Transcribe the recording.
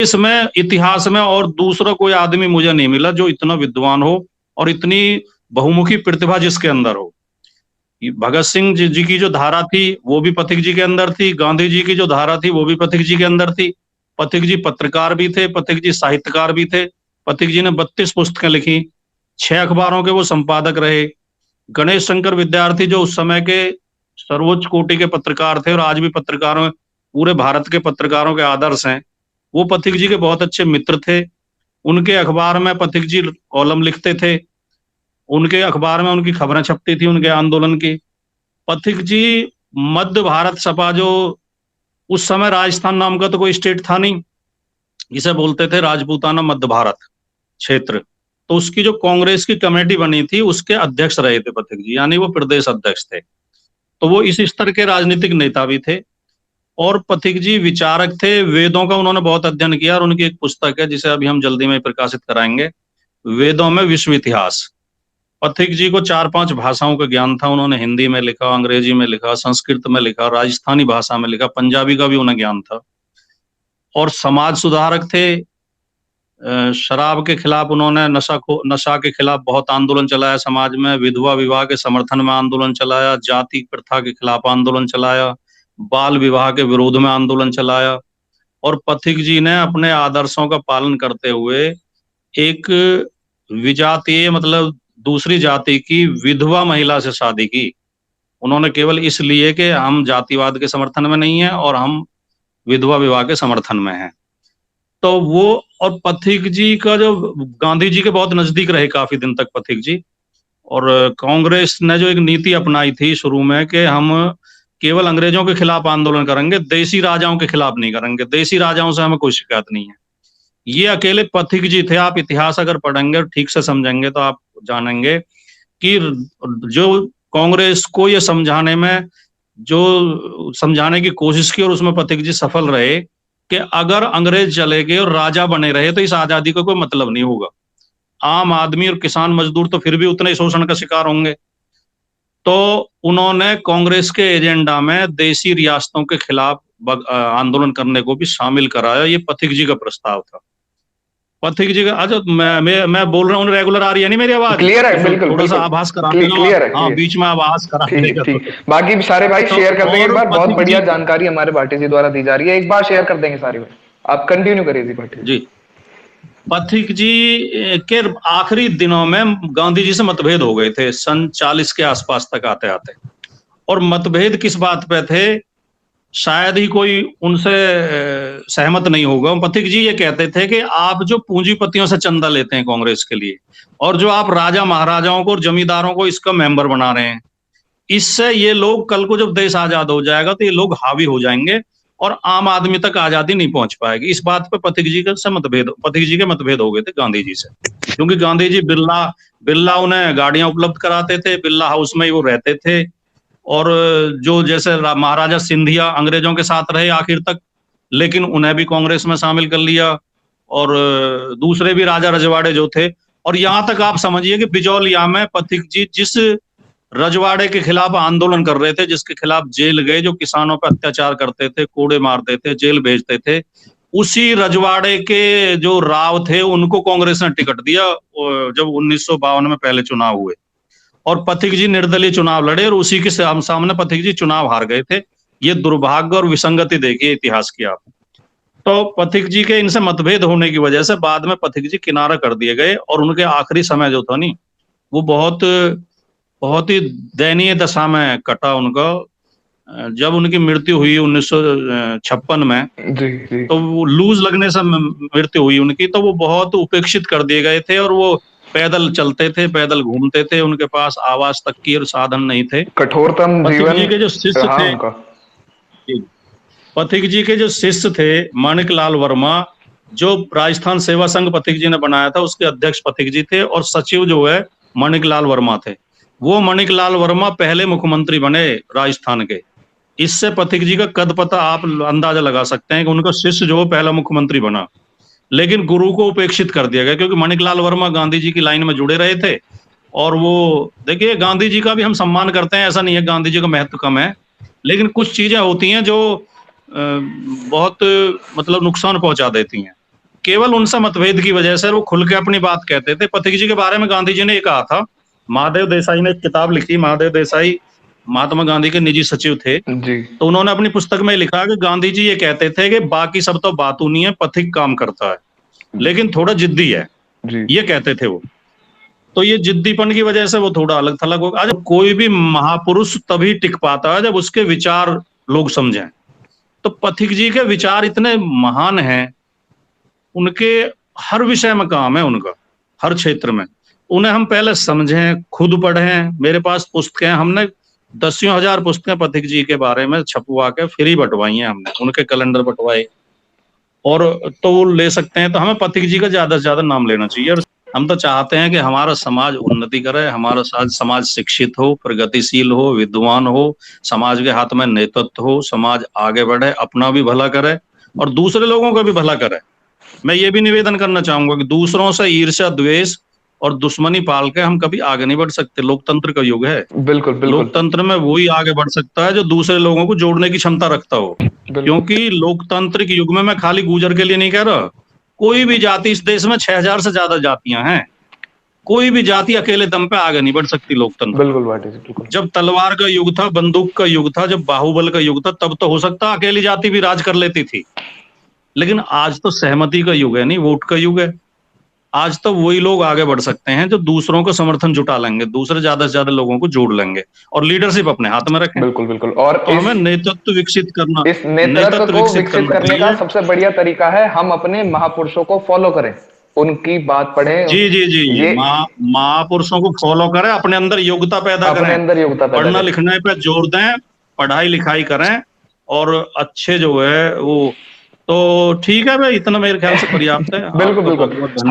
इसमें इतिहास में और दूसरा कोई आदमी मुझे नहीं मिला जो इतना विद्वान हो और इतनी बहुमुखी प्रतिभा जिसके अंदर हो। भगत सिंह जी की जो धारा थी वो भी पथिक जी के अंदर थी, गांधी जी की जो धारा थी वो भी पथिक जी के अंदर थी। पथिक जी पत्रकार भी थे, पथिक जी साहित्यकार भी थे। पथिक जी ने 32 पुस्तकें लिखी, 6 अखबारों के वो संपादक रहे। गणेश शंकर विद्यार्थी जो उस समय के सर्वोच्च कोटि के पत्रकार थे और आज भी पत्रकारों पूरे भारत के पत्रकारों के आदर्श हैं, वो पथिक जी के बहुत अच्छे मित्र थे। उनके अखबार में पथिक जी कॉलम लिखते थे, उनके अखबार में उनकी खबरें छपती थी उनके आंदोलन की। पथिक जी मध्य भारत सपा जो उस समय राजस्थान नाम का तो कोई स्टेट था नहीं, जिसे बोलते थे राजपूताना मध्य भारत क्षेत्र। तो उसकी जो कांग्रेस की कमेटी बनी थी उसके अध्यक्ष रहे थे पथिक जी, यानी वो प्रदेश अध्यक्ष थे। तो वो इस स्तर के राजनीतिक नेता भी थे और पथिक जी विचारक थे। वेदों का उन्होंने बहुत अध्ययन किया और उनकी एक पुस्तक है जिसे अभी हम जल्दी में प्रकाशित कराएंगे, वेदों में विश्व इतिहास। पथिक जी को 4-5 भाषाओं का ज्ञान था। उन्होंने हिंदी में लिखा, अंग्रेजी में लिखा, संस्कृत में लिखा, राजस्थानी भाषा में लिखा, पंजाबी का भी उन्हें ज्ञान था। और समाज सुधारक थे। शराब के खिलाफ उन्होंने नशा के खिलाफ बहुत आंदोलन चलाया समाज में, विधवा विवाह के समर्थन में आंदोलन चलाया, जाति प्रथा के खिलाफ आंदोलन चलाया, बाल विवाह के विरोध में आंदोलन चलाया। और पथिक जी ने अपने आदर्शों का पालन करते हुए एक विजातीय मतलब दूसरी जाति की विधवा महिला से शादी की। उन्होंने केवल इसलिए कि हम जातिवाद के समर्थन में नहीं है और हम विधवा विवाह के समर्थन में हैं। तो वो और पथिक जी का जो गांधी जी के बहुत नजदीक रहे काफी दिन तक पथिक जी। और कांग्रेस ने जो एक नीति अपनाई थी शुरू में कि हम केवल अंग्रेजों के खिलाफ आंदोलन करेंगे, देसी राजाओं के खिलाफ नहीं करेंगे, देसी राजाओं से हमें कोई शिकायत नहीं है। ये अकेले पथिक जी थे। आप इतिहास अगर पढ़ेंगे ठीक से समझेंगे तो आप जानेंगे कि जो कांग्रेस को ये समझाने में जो समझाने की कोशिश की और उसमें पथिक जी सफल रहे कि अगर अंग्रेज चले गए और राजा बने रहे तो इस आजादी का कोई मतलब नहीं होगा। आम आदमी और किसान मजदूर तो फिर भी उतने ही शोषण का शिकार होंगे। तो उन्होंने कांग्रेस के एजेंडा में देसी रियासतों के खिलाफ आंदोलन करने को भी शामिल कराया। ये पथिक जी का प्रस्ताव था। पथिक जी का अच्छा मैं बोल रहा हूँ रेगुलर आ रही है नहीं मेरी आवाज? क्लियर है, बिल्कुल थोड़ा सा आभास करा क्लियर है। हाँ, बीच में आभास करा देगा। ठीक। बाकी सारे भाई शेयर कर देंगे एक बार। बहुत बढ़िया जानकारी हमारे भाटी जी द्वारा दी जा रही है, एक बार शेयर कर देंगे सारे भाई। आप कंटिन्यू करिए जी भाटी जी। पथिक जी के आखिरी दिनों में गांधी जी से मतभेद हो गए थे, सन 40 के आसपास तक आते आते। और मतभेद किस बात पे थे? शायद ही कोई उनसे सहमत नहीं होगा। पथिक जी ये कहते थे कि आप जो पूंजीपतियों से चंदा लेते हैं कांग्रेस के लिए और जो आप राजा महाराजाओं को और जमींदारों को इसका मेंबर बना रहे हैं, इससे ये लोग कल को जब देश आजाद हो जाएगा तो ये लोग हावी हो जाएंगे और आम आदमी तक आजादी नहीं पहुंच पाएगी। इस बात पे पथिक जी के मतभेद हो गए थे गांधी जी से, क्योंकि गांधी जी बिरला उन्हें गाड़ियां उपलब्ध कराते थे, बिरला हाउस में ही वो रहते थे। और जो जैसे महाराजा सिंधिया अंग्रेजों के साथ रहे आखिर तक, लेकिन उन्हें भी कांग्रेस में शामिल कर लिया। और दूसरे भी राजा रजवाड़े जो थे, और यहां तक आप समझिए कि बिजौलिया में पथिक जी जिस रजवाड़े के खिलाफ आंदोलन कर रहे थे, जिसके खिलाफ जेल गए, जो किसानों पर अत्याचार करते थे, कोड़े मारते थे, जेल भेजते थे, उसी रजवाड़े के जो राव थे उनको कांग्रेस ने टिकट दिया जब 1952 में पहले चुनाव हुए। और पथिक जी निर्दलीय चुनाव लड़े और उसी के सामने पथिक जी चुनाव हार गए थे। ये दुर्भाग्य और विसंगति देखिए इतिहास की आप। तो पथिक जी के इनसे मतभेद होने की वजह से बाद में पथिक जी किनारा कर दिए गए और उनके आखिरी समय जो था नहीं, वो बहुत बहुत ही दयनीय दशा में कटा उनका। जब उनकी मृत्यु हुई 1956 में, तो वो लूज लगने से मृत्यु हुई उनकी, तो वो बहुत उपेक्षित कर दिए गए थे और वो पैदल चलते थे, पैदल घूमते थे, उनके पास आवास तक की साधन नहीं थे। कठोरतम जीवन पथिक जी के जो शिष्य थे, पथिक जी के जो शिष्य थे माणिक लाल वर्मा, जो राजस्थान सेवा संघ पथिक जी ने बनाया था, उसके अध्यक्ष पथिक जी थे और सचिव जो है माणिक लाल वर्मा थे। वो माणिक लाल वर्मा पहले मुख्यमंत्री बने राजस्थान के। इससे पथिक जी का कद पता आप अंदाजा लगा सकते हैं कि उनका शिष्य जो पहला मुख्यमंत्री बना। लेकिन गुरु को उपेक्षित कर दिया गया, क्योंकि माणिक लाल वर्मा गांधी जी की लाइन में जुड़े रहे थे। और वो देखिए, गांधी जी का भी हम सम्मान करते हैं, ऐसा नहीं है गांधी जी का महत्व कम है, लेकिन कुछ चीजें होती हैं जो बहुत मतलब नुकसान पहुंचा देती हैं। केवल उनसे मतभेद की वजह से वो खुल के अपनी बात कहते थे। पथिक जी के बारे में गांधी जी ने ये कहा था, महादेव देसाई ने एक किताब लिखी, महादेव देसाई महात्मा गांधी के निजी सचिव थे, जी तो उन्होंने अपनी पुस्तक में लिखा कि गांधी जी ये कहते थे कि बाकी सब तो बातूं नहीं है, पथिक काम करता है, लेकिन थोड़ा जिद्दी है, जी ये कहते थे वो। तो ये जिद्दीपन की वजह से वो थोड़ा अलग थलग हो। आज कोई भी महापुरुष तभी टिक पाता है जब उसके विचार लोग समझें। तो पथिक जी के विचार इतने महान हैं, उनके हर विषय में काम है उनका, हर क्षेत्र में। उन्हें हम पहले समझें, खुद पढ़ें। मेरे पास पुस्तकें, हमने दसियों हजार पुस्तकें पथिक जी के बारे में छपवा के फ्री बंटवाई हैं हमने, उनके कैलेंडर बंटवाए, और तो वो ले सकते हैं। तो हमें पथिक जी का ज्यादा से ज्यादा नाम लेना चाहिए। और हम तो चाहते हैं कि हमारा समाज उन्नति करे, हमारा समाज शिक्षित हो, प्रगतिशील हो, विद्वान हो, समाज के हाथ में नेतृत्व हो, समाज आगे बढ़े, अपना भी भला करे और दूसरे लोगों का भी भला करे। मैं ये भी निवेदन करना चाहूंगा कि दूसरों से ईर्ष्या, द्वेष और दुश्मनी पाल के हम कभी आगे नहीं बढ़ सकते। लोकतंत्र का युग है, बिल्कुल बिल्कुल लोकतंत्र में वही आगे बढ़ सकता है जो दूसरे लोगों को जोड़ने की क्षमता रखता हो। बिल्कुल क्योंकि लोकतांत्रिक युग में, मैं खाली गुर्जर के लिए नहीं कह रहा, कोई भी जाति, इस देश में 6000 से ज्यादा जातियां हैं, कोई भी जाति अकेले दम पे आगे नहीं बढ़ सकती लोकतंत्र। बिल्कुल भाटी जी बिल्कुल। जब तलवार का युग था, बंदूक का युग था, जब बाहुबल का युग था, तब तो हो सकता अकेली जाति भी राज कर लेती थी। लेकिन आज तो सहमति का युग है, नहीं वोट का युग है। आज तो वही लोग आगे बढ़ सकते हैं जो दूसरों को समर्थन जुटा लेंगे, दूसरे ज्यादा से ज्यादा लोगों को जोड़ लेंगे और लीडरशिप अपने हाथ में रखें। बिल्कुल बिल्कुल। और तो हमें नेतृत्व विकसित करना, इस नेतृत्व को विकसित करने का सबसे बढ़िया तरीका है हम अपने महापुरुषों को फॉलो करें, उनकी बात पढ़ें। जी जी जी, ये महापुरुषों को फॉलो करें, अपने अंदर योग्यता पैदा करें, अपने अंदर योग्यता पैदा पढ़ना करें, लिखने पे जोर दें, पढ़ाई लिखाई करें और अच्छे जो है वो। तो ठीक है भाई, इतना मेरे ख्याल से पर्याप्त है। बिल्कुल आपका बिल्कुल। बहुत बहुत धन्यवाद।